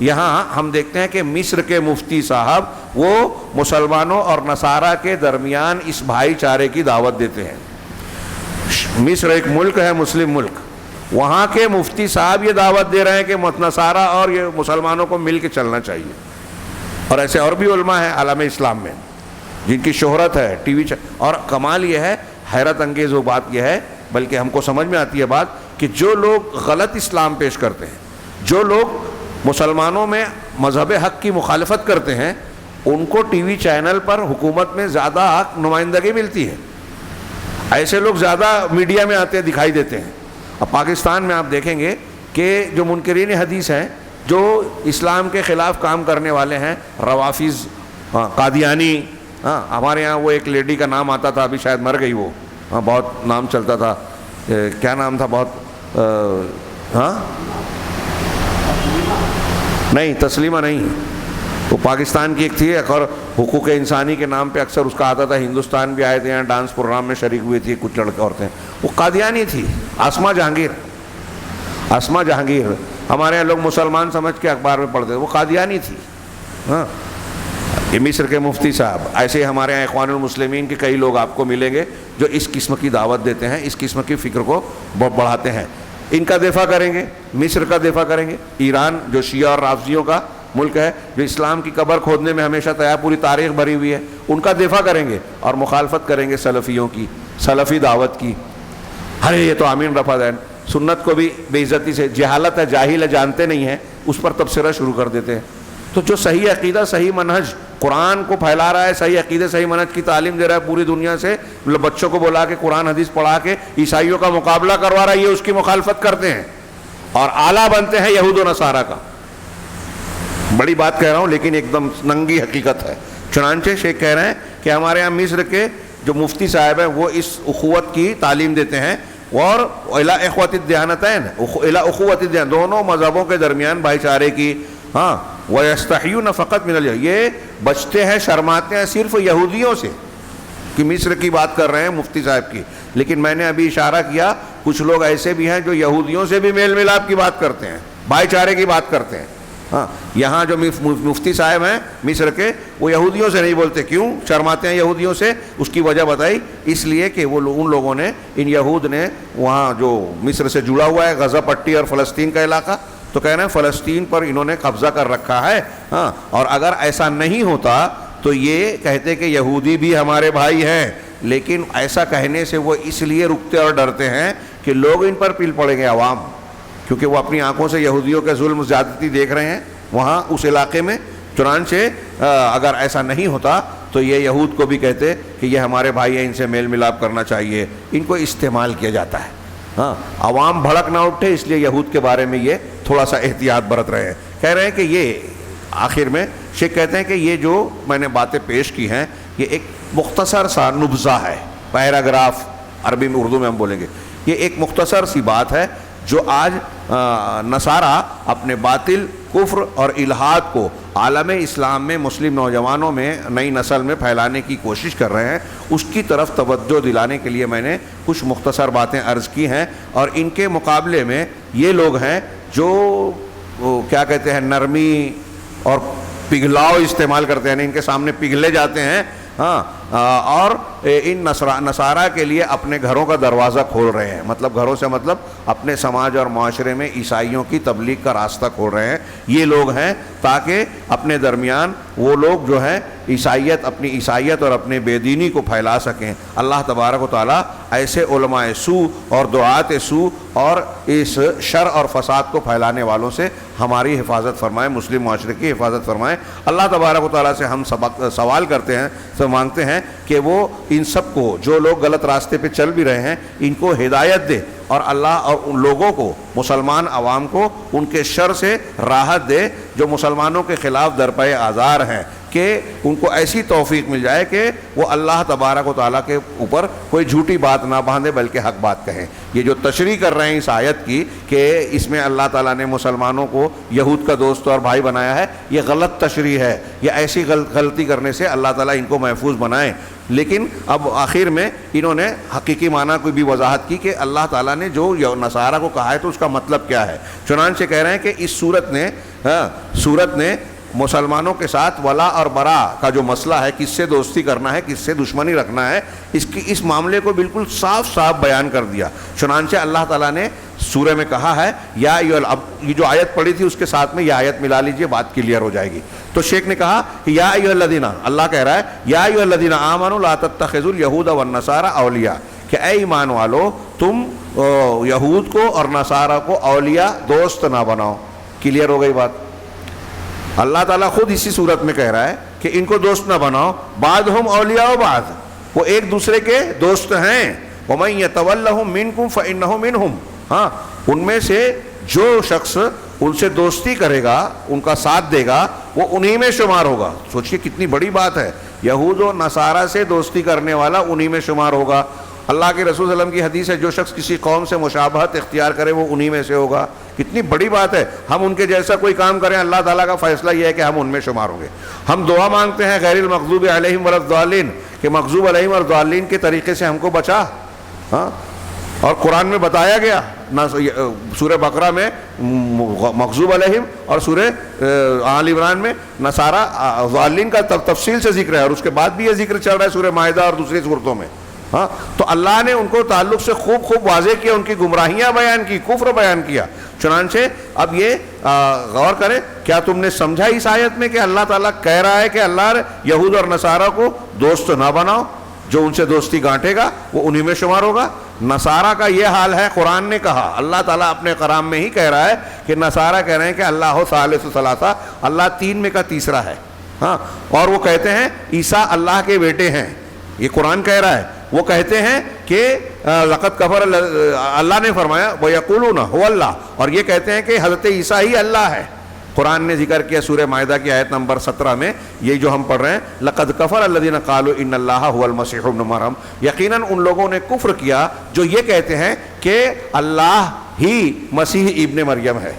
یہاں ہم دیکھتے ہیں کہ مصر کے مفتی صاحب وہ مسلمانوں اور نصارہ کے درمیان اس بھائی چارے کی دعوت دیتے ہیں. مصر ایک ملک ہے، مسلم ملک، وہاں کے مفتی صاحب یہ دعوت دے رہے ہیں کہ نصارہ اور یہ مسلمانوں کو مل کے چلنا چاہیے. اور ایسے اور بھی علماء ہیں عالم اسلام میں جن کی شہرت ہے ٹی وی اور کمال یہ ہے، حیرت انگیز وہ بات یہ ہے، بلکہ ہم کو سمجھ میں آتی ہے بات کہ جو لوگ غلط اسلام پیش کرتے ہیں، جو لوگ مسلمانوں میں مذہب حق کی مخالفت کرتے ہیں، ان کو ٹی وی چینل پر حکومت میں زیادہ نمائندگی ملتی ہے. ایسے لوگ زیادہ میڈیا میں آتے دکھائی دیتے ہیں. اب پاکستان میں آپ دیکھیں گے کہ جو منکرین حدیث ہیں، جو اسلام کے خلاف کام کرنے والے ہیں، روافظ، قادیانی، ہمارے ہاں وہ ایک لیڈی کا نام آتا تھا، ابھی شاید مر گئی وہ، بہت نام چلتا تھا، کیا نام تھا، بہت نہیں تسلیمہ نہیں، وہ پاکستان کی ایک تھی، اور حقوق انسانی کے نام پہ اکثر اس کا آتا تھا. ہندوستان بھی آئے تھے، یہاں ڈانس پروگرام میں شریک ہوئی تھی کچھ لڑکے عورتیں، وہ قادیانی تھی. آسما جہانگیر ہمارے یہاں لوگ مسلمان سمجھ کے اخبار میں پڑھتے، وہ قادیانی تھی. یہ مصر کے مفتی صاحب. ایسے ہمارے یہاں اخوان المسلمین کے کئی لوگ آپ کو ملیں گے جو اس قسم کی دعوت دیتے ہیں، اس قسم کی فکر کو بڑھاتے ہیں. ان کا دفاع کریں گے، مصر کا دفاع کریں گے. ایران جو شیعہ اور رافضیوں کا ملک ہے، جو اسلام کی قبر کھودنے میں ہمیشہ تیار، پوری تاریخ بھری ہوئی ہے، ان کا دفاع کریں گے اور مخالفت کریں گے سلفیوں کی، سلفی دعوت کی. ارے یہ تو آمین رفع دین، سنت کو بھی بے عزتی سے، جہالت ہے، جاہل ہے، جانتے نہیں ہیں، اس پر تبصرہ شروع کر دیتے ہیں. تو جو صحیح عقیدہ، صحیح منہج قرآن کو پھیلا رہا ہے، صحیح عقیدے صحیح منہج کی تعلیم دے رہا ہے پوری دنیا سے، بچوں کو بلا کے قرآن حدیث پڑھا کے عیسائیوں کا مقابلہ کروا رہا ہے، یہ اس کی مخالفت کرتے ہیں اور آلہ بنتے ہیں یہود و نصارہ کا. بڑی بات کہہ رہا ہوں لیکن ایک دم ننگی حقیقت ہے. چنانچہ شیخ کہہ رہے ہیں کہ ہمارے یہاں مصر کے جو مفتی صاحب ہیں وہ اس اخوت کی تعلیم دیتے ہیں، اور الی اخوۃ الدیانتین، الی اخوۃ الدیانتین، دونوں مذہبوں کے درمیان بھائی چارے کی. وَيَسْتَحْيُونَ فَقَطْ مِنَ الْيَهُودِ، یہ بچتے ہیں، شرماتے ہیں صرف یہودیوں سے، کہ مصر کی بات کر رہے ہیں مفتی صاحب کی. لیکن میں نے ابھی اشارہ کیا کچھ لوگ ایسے بھی ہیں جو یہودیوں سے بھی میل ملاپ کی بات کرتے ہیں، بھائی چارے کی بات کرتے ہیں. یہاں جو مفتی صاحب ہیں مصر کے، وہ یہودیوں سے نہیں بولتے. کیوں شرماتے ہیں یہودیوں سے؟ اس کی وجہ بتائی، اس لیے کہ وہ ان لوگوں نے، ان یہود نے، وہاں جو مصر سے جڑا ہوا ہے غزہ پٹی اور فلسطین کا علاقہ، تو کہہ رہے ہیں فلسطین پر انہوں نے قبضہ کر رکھا ہے. اور اگر ایسا نہیں ہوتا تو یہ کہتے کہ یہودی بھی ہمارے بھائی ہیں، لیکن ایسا کہنے سے وہ اس لیے رکتے اور ڈرتے ہیں کہ لوگ ان پر پل پڑیں گے، عوام، کیونکہ وہ اپنی آنکھوں سے یہودیوں کے ظلم زیادتی دیکھ رہے ہیں وہاں اس علاقے میں. چنانچہ اگر ایسا نہیں ہوتا تو یہ یہود کو بھی کہتے کہ یہ ہمارے بھائی ہیں، ان سے میل ملاپ کرنا چاہیے. ان کو استعمال کیا جاتا ہے. عوام بھڑک نہ اٹھے، اس لیے یہود کے بارے میں یہ تھوڑا سا احتیاط برت رہے ہیں. کہہ رہے ہیں کہ یہ آخر میں شیخ کہتے ہیں کہ یہ جو میں نے باتیں پیش کی ہیں یہ ایک مختصر سا نبذہ ہے، پیراگراف عربی میں، اردو میں ہم بولیں گے. یہ ایک مختصر سی بات ہے جو آج نصارہ اپنے باطل کفر اور الحاد کو عالم اسلام میں مسلم نوجوانوں میں، نئی نسل میں پھیلانے کی کوشش کر رہے ہیں. اس کی طرف توجہ دلانے کے لیے میں نے کچھ مختصر باتیں عرض کی ہیں. اور ان کے مقابلے میں یہ لوگ ہیں جو کیا کہتے ہیں، نرمی اور پگھلاؤ استعمال کرتے ہیں، ان کے سامنے پگھلے جاتے ہیں. اور ان نصارہ کے لیے اپنے گھروں کا دروازہ کھول رہے ہیں. مطلب گھروں سے مطلب اپنے سماج اور معاشرے میں عیسائیوں کی تبلیغ کا راستہ کھول رہے ہیں. یہ لوگ ہیں تاکہ اپنے درمیان وہ لوگ جو ہیں عیسائیت، اپنی عیسائیت اور اپنے بے دینی کو پھیلا سکیں. اللہ تبارک و تعالیٰ ایسے علماء سو اور دعات سو اور اس شر اور فساد کو پھیلانے والوں سے ہماری حفاظت فرمائے، مسلم معاشرے کی حفاظت فرمائے. اللہ تبارک و تعالیٰ سے ہم سوال کرتے ہیں، مانگتے ہیں کہ وہ ان سب کو، جو لوگ غلط راستے پہ چل بھی رہے ہیں، ان کو ہدایت دے، اور اللہ اور ان لوگوں کو، مسلمان عوام کو، ان کے شر سے راحت دے جو مسلمانوں کے خلاف درپے آزار ہیں. کہ ان کو ایسی توفیق مل جائے کہ وہ اللہ تبارک و تعالیٰ کے اوپر کوئی جھوٹی بات نہ باندھے بلکہ حق بات کہیں۔ یہ جو تشریح کر رہے ہیں اس آیت کی کہ اس میں اللہ تعالیٰ نے مسلمانوں کو یہود کا دوست اور بھائی بنایا ہے، یہ غلط تشریح ہے، یہ ایسی غلطی کرنے سے اللہ تعالیٰ ان کو محفوظ بنائیں۔ لیکن اب آخر میں انہوں نے حقیقی معنی کو بھی وضاحت کی کہ اللہ تعالیٰ نے جو نصارہ کو کہا ہے تو اس کا مطلب کیا ہے۔ چنانچہ کہہ رہے ہیں کہ اس سورت نے مسلمانوں کے ساتھ ولا اور برا کا جو مسئلہ ہے، کس سے دوستی کرنا ہے، کس سے دشمنی رکھنا ہے، اس معاملے کو بالکل صاف صاف بیان کر دیا۔ چنانچہ اللہ تعالیٰ نے سورہ میں کہا ہے اب یہ جو آیت پڑھی تھی اس کے ساتھ میں یہ آیت ملا لیجئے، بات کلیئر ہو جائے گی۔ تو شیخ نے کہا کہ یا ایھا الذین، اللہ کہہ رہا ہے یا ایھا الذین آمنوا لا تتخذوا الیہود والنصارى اولیاء، کہ اے ایمان والو تم یہود کو اور نصارہ کو اولیاء دوست نہ بناؤ۔ کلیئر ہو گئی بات۔ اللہ تعالیٰ خود اسی صورت میں کہہ رہا ہے کہ ان کو دوست نہ بناؤ، بعضھم اولیاء بعض، وہ ایک دوسرے کے دوست ہیں۔ ومن یتولھم منکم فانہ منہم، ہاں ان میں سے جو شخص ان سے دوستی کرے گا، ان کا ساتھ دے گا، وہ انہی میں شمار ہوگا۔ سوچئے کتنی بڑی بات ہے، یہود و نصارہ سے دوستی کرنے والا انہی میں شمار ہوگا۔ اللہ کے رسول صلی اللہ علیہ وسلم کی حدیث ہے جو شخص کسی قوم سے مشابہت اختیار کرے وہ انہی میں سے ہوگا۔ کتنی بڑی بات ہے، ہم ان کے جیسا کوئی کام کریں، اللہ تعالیٰ کا فیصلہ یہ ہے کہ ہم ان میں شمار ہوں گے۔ ہم دعا مانگتے ہیں غیر المغضوب علیہم ولا الضالین، کہ مغضوب علیہم اور ضالین کے طریقے سے ہم کو بچا، ہاں، اور قرآن میں بتایا گیا سورہ بقرہ میں مغضوب علیہم اور سورہ آل عمران میں نصارہ ضالین کا تفصیل سے ذکر ہے، اور اس کے بعد بھی یہ ذکر چل رہا ہے سورہ مائدہ اور دوسری صورتوں میں۔ ہاں، تو اللہ نے ان کو تعلق سے خوب واضح کیا، ان کی گمراہیاں بیان کی، کفر بیان کیا۔ چنانچہ اب یہ غور کریں، کیا تم نے سمجھا اس آیت میں کہ اللہ تعالیٰ کہہ رہا ہے کہ اللہ یہود اور نصارہ کو دوست نہ بناؤ، جو ان سے دوستی گانٹے گا وہ انہی میں شمار ہوگا۔ نصارہ کا یہ حال ہے، قرآن نے کہا، اللہ تعالیٰ اپنے کلام میں ہی کہہ رہا ہے کہ نصارہ کہہ رہے ہیں کہ اللہ ثالث ثلاثہ، اللہ تین میں کا تیسرا ہے، ہاں، اور وہ کہتے ہیں عیسیٰ اللہ کے بیٹے ہیں، یہ قرآن کہہ رہا ہے۔ وہ کہتے ہیں کہ لقد کفر، اللہ نے فرمایا وَيَقُولُونَ هُوَ اللَّهُ، اور یہ کہتے ہیں کہ حضرت عیسیٰ ہی اللہ ہے۔ قرآن نے ذکر کیا سورہ مائدہ کی آیت نمبر 17 میں، یہ جو ہم پڑھ رہے ہیں، لقد کفر الذین قالوا ان اللہ هو المسیح ابن مریم، یقیناً ان لوگوں نے کفر کیا جو یہ کہتے ہیں کہ اللہ ہی مسیح ابن مریم ہے،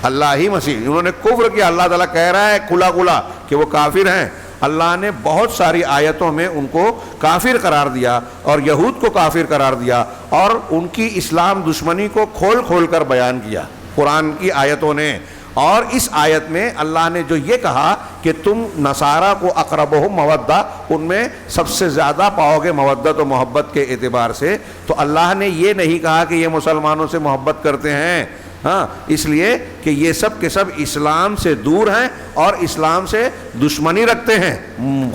اللہ ہی مسیح، انہوں نے کفر کیا۔ اللہ تعالیٰ کہہ رہا ہے کھلا کھلا کہ وہ کافر ہیں۔ اللہ نے بہت ساری آیتوں میں ان کو کافر قرار دیا اور یہود کو کافر قرار دیا، اور ان کی اسلام دشمنی کو کھول کر بیان کیا قرآن کی آیتوں نے۔ اور اس آیت میں اللہ نے جو یہ کہا کہ تم نصارہ کو اقربہم مودہ، ان میں سب سے زیادہ پاؤ گے مودت و محبت کے اعتبار سے، تو اللہ نے یہ نہیں کہا کہ یہ مسلمانوں سے محبت کرتے ہیں، ہاں، اس لیے کہ یہ سب کے سب اسلام سے دور ہیں اور اسلام سے دشمنی رکھتے ہیں،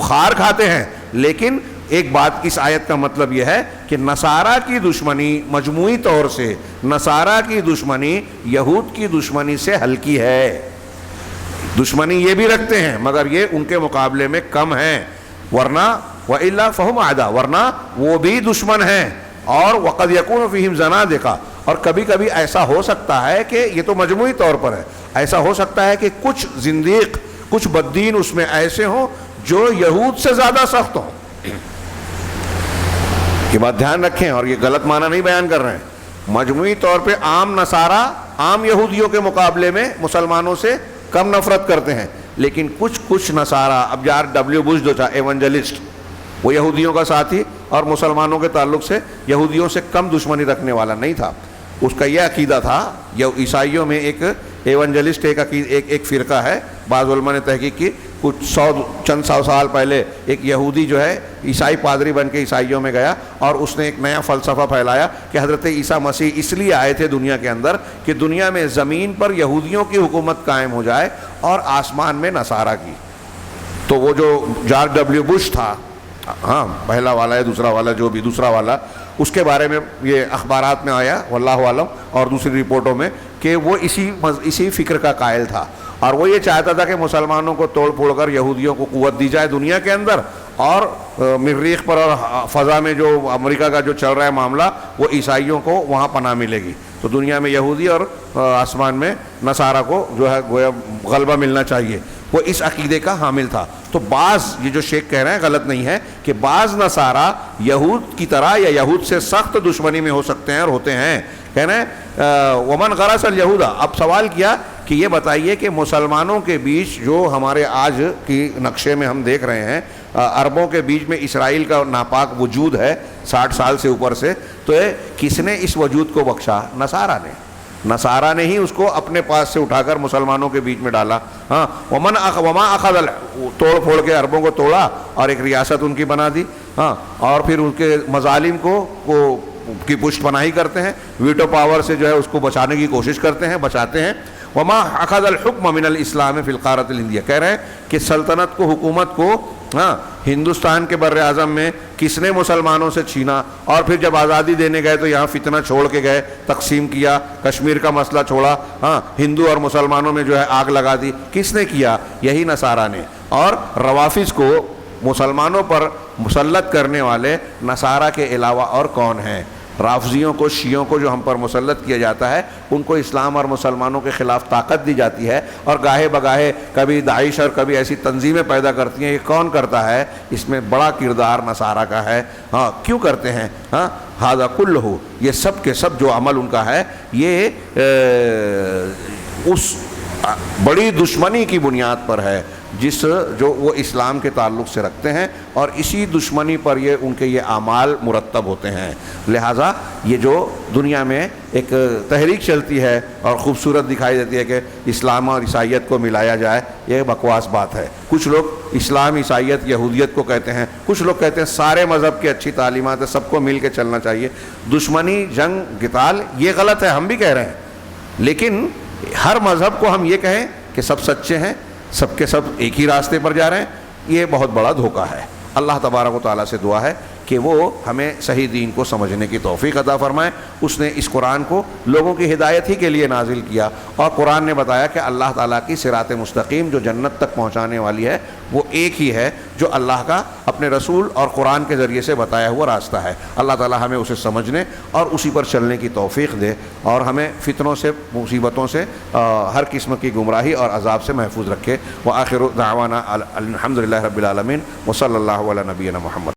خار کھاتے ہیں۔ لیکن ایک بات اس آیت کا مطلب یہ ہے کہ نصارہ کی دشمنی مجموعی طور سے، نصارہ کی دشمنی یہود کی دشمنی سے ہلکی ہے۔ دشمنی یہ بھی رکھتے ہیں مگر یہ ان کے مقابلے میں کم ہیں، ورنہ وَإِلَّا فَهُمْ عَدَا، ورنہ وہ بھی دشمن ہیں۔ اور وَقَدْ يَكُونُ فِيهِمْ زَنَادِقَةٌ، اور کبھی کبھی ایسا ہو سکتا ہے کہ یہ تو مجموعی طور پر ہے، ایسا ہو سکتا ہے کہ کچھ زندیق، کچھ بددین اس میں ایسے ہوں جو یہود سے زیادہ سخت ہوں۔ یہ بات دھیان رکھیں، اور یہ غلط معنی نہیں بیان کر رہے ہیں۔ مجموعی طور پہ عام نصارہ عام یہودیوں کے مقابلے میں مسلمانوں سے کم نفرت کرتے ہیں، لیکن کچھ نصارہ، اب یار ڈبلیو بش جو تھا ایونجلسٹ، وہ یہودیوں کا ساتھی اور مسلمانوں کے تعلق سے یہودیوں سے کم دشمنی رکھنے والا نہیں تھا۔ اس کا یہ عقیدہ تھا، یہ عیسائیوں میں ایک ایونجلسٹ ایک فرقہ ہے، بعض علماء نے تحقیق کی، چند سو سال پہلے ایک یہودی جو ہے عیسائی پادری بن کے عیسائیوں میں گیا اور اس نے ایک نیا فلسفہ پھیلایا کہ حضرت عیسیٰ مسیح اس لیے آئے تھے دنیا کے اندر کہ دنیا میں زمین پر یہودیوں کی حکومت قائم ہو جائے اور آسمان میں نصارہ کی۔ تو وہ جو جارج ڈبلیو بش تھا، ہاں پہلا والا ہے، دوسرا والا جو بھی دوسرا والا، اس کے بارے میں یہ اخبارات میں آیا واللہ عالم اور دوسری رپورٹوں میں کہ وہ اسی فکر کا قائل تھا، اور وہ یہ چاہتا تھا کہ مسلمانوں کو توڑ پھوڑ کر یہودیوں کو قوت دی جائے دنیا کے اندر، اور مریخ پر اور فضا میں جو امریکہ کا جو چل رہا ہے معاملہ، وہ عیسائیوں کو وہاں پناہ ملے گی، تو دنیا میں یہودی اور آسمان میں نصارہ کو جو ہے گویا غلبہ ملنا چاہیے۔ وہ اس عقیدے کا حامل تھا. تو بعض یہ جو شیخ کہہ رہے ہیں غلط نہیں ہے کہ بعض نصارہ یہود کی طرح یا یہود سے سخت دشمنی میں ہو سکتے ہیں اور ہوتے ہیں. کہہ رہے ہیں ومن غرس اليہود. اب سوال کیا کہ یہ بتائیے کہ مسلمانوں کے بیچ جو ہمارے آج کی نقشے میں ہم دیکھ رہے ہیں عربوں کے بیچ میں اسرائیل کا ناپاک وجود ہے 60 سال سے اوپر سے, تو کس نے اس وجود کو بخشا؟ نصارہ نے. نصارہ نے ہی اس کو اپنے پاس سے اٹھا کر مسلمانوں کے بیچ میں ڈالا. ہاں وما اخذ توڑ پھوڑ کے عربوں کو توڑا اور ایک ریاست ان کی بنا دی. ہاں اور پھر ان کے مظالم کو کی پشت پناہی کرتے ہیں, ویٹو پاور سے جو ہے اس کو بچانے کی کوشش کرتے ہیں, بچاتے ہیں. وما اخذ الحکم من الاسلام فی القارۃ الہندیہ. کہہ رہے ہیں کہ سلطنت کو, حکومت کو ہندوستان کے بر اعظم میں کس نے مسلمانوں سے چھینا, اور پھر جب آزادی دینے گئے تو یہاں فتنہ چھوڑ کے گئے, تقسیم کیا, کشمیر کا مسئلہ چھوڑا, ہندو اور مسلمانوں میں جو ہے آگ لگا دی. کس نے کیا؟ یہی نصارہ نے. اور روافظ کو مسلمانوں پر مسلط کرنے والے نصارہ کے علاوہ اور کون ہیں؟ رافضیوں کو, شیعوں کو جو ہم پر مسلط کیا جاتا ہے, ان کو اسلام اور مسلمانوں کے خلاف طاقت دی جاتی ہے, اور گاہے بگاہے کبھی داعش اور کبھی ایسی تنظیمیں پیدا کرتی ہیں. یہ کون کرتا ہے؟ اس میں بڑا کردار نصارہ کا ہے. کیوں کرتے ہیں؟ ھذا کلہ, یہ سب کے سب جو عمل ان کا ہے یہ اس بڑی دشمنی کی بنیاد پر ہے جو وہ اسلام کے تعلق سے رکھتے ہیں, اور اسی دشمنی پر ان کے یہ اعمال مرتب ہوتے ہیں. لہٰذا یہ جو دنیا میں ایک تحریک چلتی ہے اور خوبصورت دکھائی دیتی ہے کہ اسلام اور عیسائیت کو ملایا جائے, یہ بکواس بات ہے. کچھ لوگ اسلام, عیسائیت, یہودیت کو کہتے ہیں, کچھ لوگ کہتے ہیں سارے مذہب کی اچھی تعلیمات ہے, سب کو مل کے چلنا چاہیے. دشمنی, جنگ, قتال یہ غلط ہے, ہم بھی کہہ رہے ہیں, لیکن ہر مذہب کو ہم یہ کہیں کہ سب سچے ہیں, سب کے سب ایک ہی راستے پر جا رہے ہیں, یہ بہت بڑا دھوکہ ہے. اللہ تبارک و تعالیٰ سے دعا ہے کہ وہ ہمیں صحیح دین کو سمجھنے کی توفیق عطا فرمائے. اس نے اس قرآن کو لوگوں کی ہدایت ہی کے لیے نازل کیا, اور قرآن نے بتایا کہ اللہ تعالیٰ کی صراط مستقیم جو جنت تک پہنچانے والی ہے وہ ایک ہی ہے, جو اللہ کا اپنے رسول اور قرآن کے ذریعے سے بتایا ہوا راستہ ہے. اللہ تعالیٰ ہمیں اسے سمجھنے اور اسی پر چلنے کی توفیق دے, اور ہمیں فتنوں سے, مصیبتوں سے, ہر قسم کی گمراہی اور عذاب سے محفوظ رکھے. وآخر دعوانا الحمدللہ رب العالمین وصلی اللہ علی نبینا محمد.